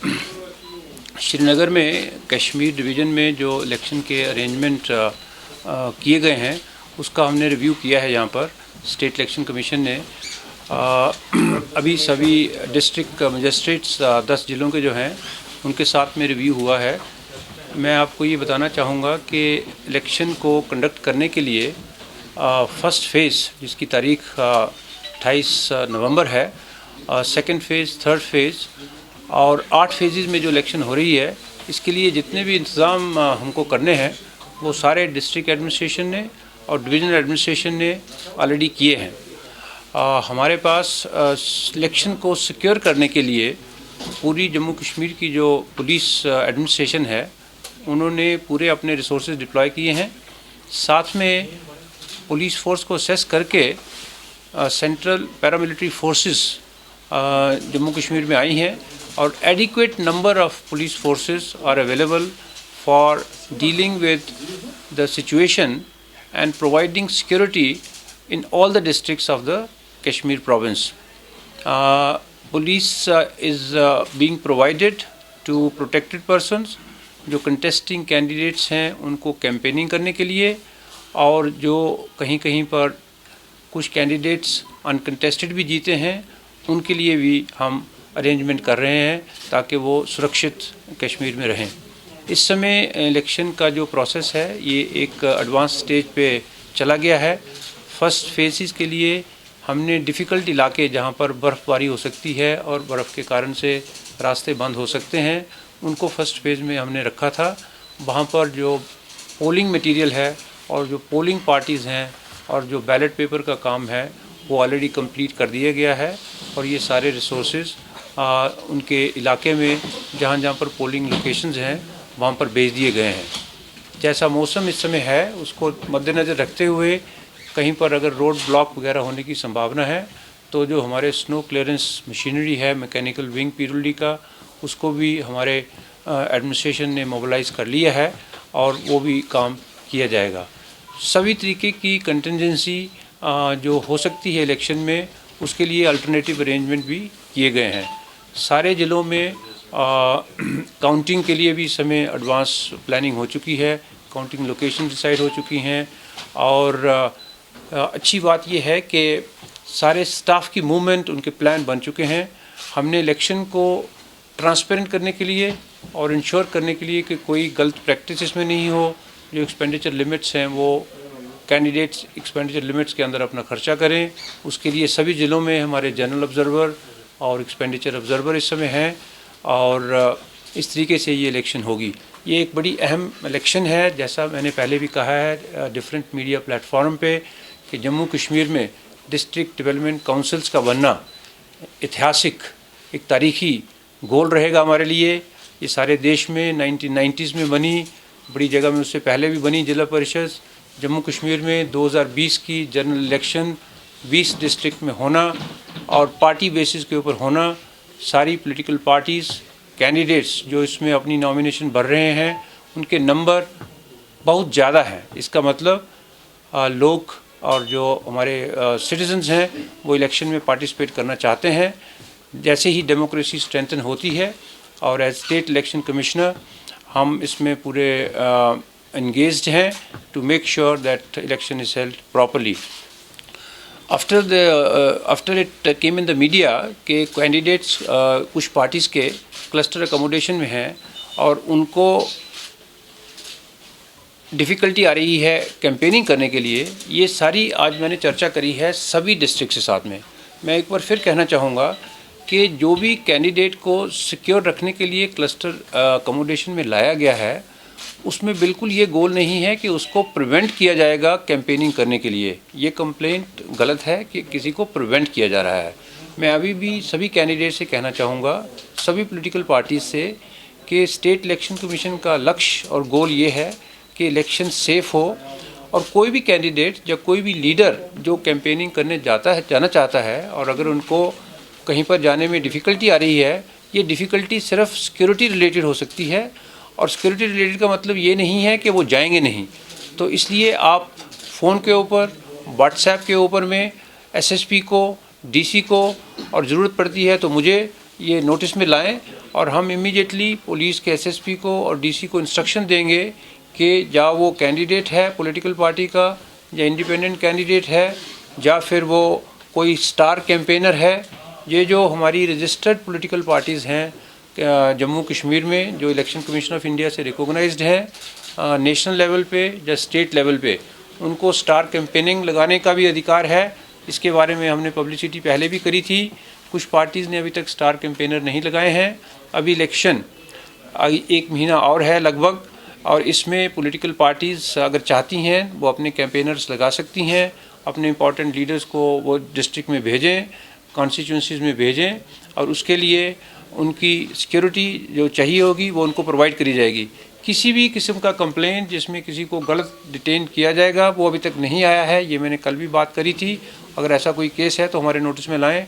श्रीनगर में कश्मीर डिवीज़न में जो इलेक्शन के अरेंजमेंट किए गए हैं उसका हमने रिव्यू किया है। यहाँ पर स्टेट इलेक्शन कमीशन ने अभी सभी डिस्ट्रिक्ट मजिस्ट्रेट्स 10 ज़िलों के जो हैं उनके साथ में रिव्यू हुआ है। मैं आपको ये बताना चाहूँगा कि इलेक्शन को कंडक्ट करने के लिए फ़र्स्ट फेज़ जिसकी तारीख 28 नवंबर है, सेकंड फेज़, थर्ड फेज़ और 8 फेजेज़ में जो इलेक्शन हो रही है, इसके लिए जितने भी इंतज़ाम हमको करने हैं वो सारे डिस्ट्रिक्ट एडमिनिस्ट्रेशन ने और डिवीज़नल एडमिनिस्ट्रेशन ने ऑलरेडी किए हैं। हमारे पास इलेक्शन को सिक्योर करने के लिए पूरी जम्मू कश्मीर की जो पुलिस एडमिनिस्ट्रेशन है उन्होंने पूरे अपने रिसोर्सेज डिप्लॉय किए हैं। साथ में पुलिस फोर्स को असेस करके central paramilitary forces Jammu Kashmir में आई हैं और adequate number of police forces are available for dealing with the situation and providing security in all the districts of the Kashmir province. Police is being provided to protected persons जो contesting candidates हैं उनको campaigning करने के लिए, और जो कहीं कहीं पर कुछ कैंडिडेट्स अनकंटेस्टेड भी जीते हैं उनके लिए भी हम अरेंजमेंट कर रहे हैं ताकि वो सुरक्षित कश्मीर में रहें। इस समय इलेक्शन का जो प्रोसेस है ये एक एडवांस स्टेज पे चला गया है। फर्स्ट फेजेस के लिए हमने डिफ़िकल्ट इलाके जहाँ पर बर्फ़बारी हो सकती है और बर्फ़ के कारण से रास्ते बंद हो सकते हैं उनको फ़र्स्ट फेज़ में हमने रखा था। वहाँ पर जो पोलिंग मटेरियल है और जो पोलिंग पार्टीज़ हैं और जो बैलेट पेपर का काम है वो ऑलरेडी कंप्लीट कर दिया गया है और ये सारे रिसोर्सेज उनके इलाके में जहाँ जहाँ पर पोलिंग लोकेशंस हैं वहाँ पर भेज दिए गए हैं। जैसा मौसम इस समय है उसको मद्देनज़र रखते हुए कहीं पर अगर रोड ब्लॉक वगैरह होने की संभावना है तो जो हमारे स्नो क्लियरेंस मशीनरी है मैकेनिकल विंग पीरुल्डी का, उसको भी हमारे एडमिनिस्ट्रेशन ने मोबिलाइज कर लिया है और वो भी काम किया जाएगा। सभी तरीके की कंटिजेंसी जो हो सकती है इलेक्शन में उसके लिए अल्टरनेटिव अरेंजमेंट भी किए गए हैं। सारे ज़िलों में काउंटिंग के लिए भी इस समय एडवांस प्लानिंग हो चुकी है, काउंटिंग लोकेशन डिसाइड हो चुकी हैं और अच्छी बात यह है कि सारे स्टाफ की मूवमेंट उनके प्लान बन चुके हैं। हमने इलेक्शन को ट्रांसपेरेंट करने के लिए और इंश्योर करने के लिए कि कोई गलत प्रैक्टिस इसमें नहीं हो, जो एक्सपेंडिचर लिमिट्स हैं वो कैंडिडेट्स एक्सपेंडिचर लिमिट्स के अंदर अपना खर्चा करें, उसके लिए सभी ज़िलों में हमारे जनरल ऑब्जर्वर और एक्सपेंडिचर ऑब्जर्वर इस समय हैं और इस तरीके से ये इलेक्शन होगी। ये एक बड़ी अहम इलेक्शन है, जैसा मैंने पहले भी कहा है डिफरेंट मीडिया प्लेटफॉर्म पे कि जम्मू कश्मीर में डिस्ट्रिक्ट डेवलपमेंट काउंसिल्स का बनना ऐतिहासिक एक तारीखी गोल रहेगा हमारे लिए। ये सारे देश में 1990s में बनी, बड़ी जगह में उससे पहले भी बनी जिला परिषद। जम्मू कश्मीर में 2020 की जनरल इलेक्शन 20 डिस्ट्रिक्ट में होना और पार्टी बेसिस के ऊपर होना, सारी पॉलिटिकल पार्टीज़ कैंडिडेट्स जो इसमें अपनी नॉमिनेशन भर रहे हैं उनके नंबर बहुत ज़्यादा है। इसका मतलब लोग और जो हमारे सिटीजन्स हैं वो इलेक्शन में पार्टिसिपेट करना चाहते हैं। जैसे ही डेमोक्रेसी स्ट्रेंथन होती है और एज स्टेट इलेक्शन कमिश्नर हम इसमें पूरे एंगेज्ड हैं to make sure that election is held properly. After it came in the media के कैंडिडेट्स कुछ पार्टीज़ के क्लस्टर अकोमोडेशन में हैं और उनको डिफ़िकल्टी आ रही है कैंपेनिंग करने के लिए। ये सारी आज मैंने चर्चा करी है सभी डिस्ट्रिक्ट के साथ में। मैं एक बार फिर कहना चाहूँगा कि जो भी कैंडिडेट को सिक्योर रखने के लिए क्लस्टर अकोमोडेशन में लाया गया है उसमें बिल्कुल ये गोल नहीं है कि उसको प्रिवेंट किया जाएगा कैंपेनिंग करने के लिए। ये कंप्लेंट गलत है कि किसी को प्रिवेंट किया जा रहा है। मैं अभी भी सभी कैंडिडेट से कहना चाहूँगा, सभी पॉलिटिकल पार्टीज से, कि स्टेट इलेक्शन कमीशन का लक्ष्य और गोल ये है कि इलेक्शन सेफ हो और कोई भी कैंडिडेट या कोई भी लीडर जो कैंपेनिंग करने जाना चाहता है और अगर उनको कहीं पर जाने में डिफ़िकल्टी आ रही है, ये डिफ़िकल्टी सिर्फ सिक्योरिटी रिलेटेड हो सकती है और सिक्योरिटी रिलेटेड का मतलब ये नहीं है कि वो जाएंगे नहीं। तो इसलिए आप फ़ोन के ऊपर, व्हाट्सएप के ऊपर में एसएसपी को, डीसी को और ज़रूरत पड़ती है तो मुझे ये नोटिस में लाएं और हम इमीडिएटली पुलिस के एसएसपी को और डीसी को इंस्ट्रक्शन देंगे कि या वो कैंडिडेट है पॉलिटिकल पार्टी का, या इंडिपेंडेंट कैंडिडेट है, या फिर वो कोई स्टार कैंपेनर है। ये जो हमारी रजिस्टर्ड पॉलिटिकल पार्टीज़ हैं जम्मू कश्मीर में, जो इलेक्शन कमीशन ऑफ इंडिया से रिकॉग्नाइज्ड हैं नेशनल लेवल पे या स्टेट लेवल पे, उनको स्टार कैंपेनिंग लगाने का भी अधिकार है। इसके बारे में हमने पब्लिसिटी पहले भी करी थी। कुछ पार्टीज़ ने अभी तक स्टार कैंपेनर नहीं लगाए हैं। अभी इलेक्शन 1 महीना और है लगभग, और इसमें पॉलिटिकल पार्टीज़ अगर चाहती हैं वो अपने कैंपेनर्स लगा सकती हैं, अपने इंपॉर्टेंट लीडर्स को वो डिस्ट्रिक्ट में भेजें, कॉन्स्टिट्यूंसीज़ में भेजें, और उसके लिए उनकी सिक्योरिटी जो चाहिए होगी वो उनको प्रोवाइड करी जाएगी। किसी भी किस्म का कंप्लेंट जिसमें किसी को गलत डिटेन किया जाएगा वो अभी तक नहीं आया है। ये मैंने कल भी बात करी थी। अगर ऐसा कोई केस है तो हमारे नोटिस में लाएं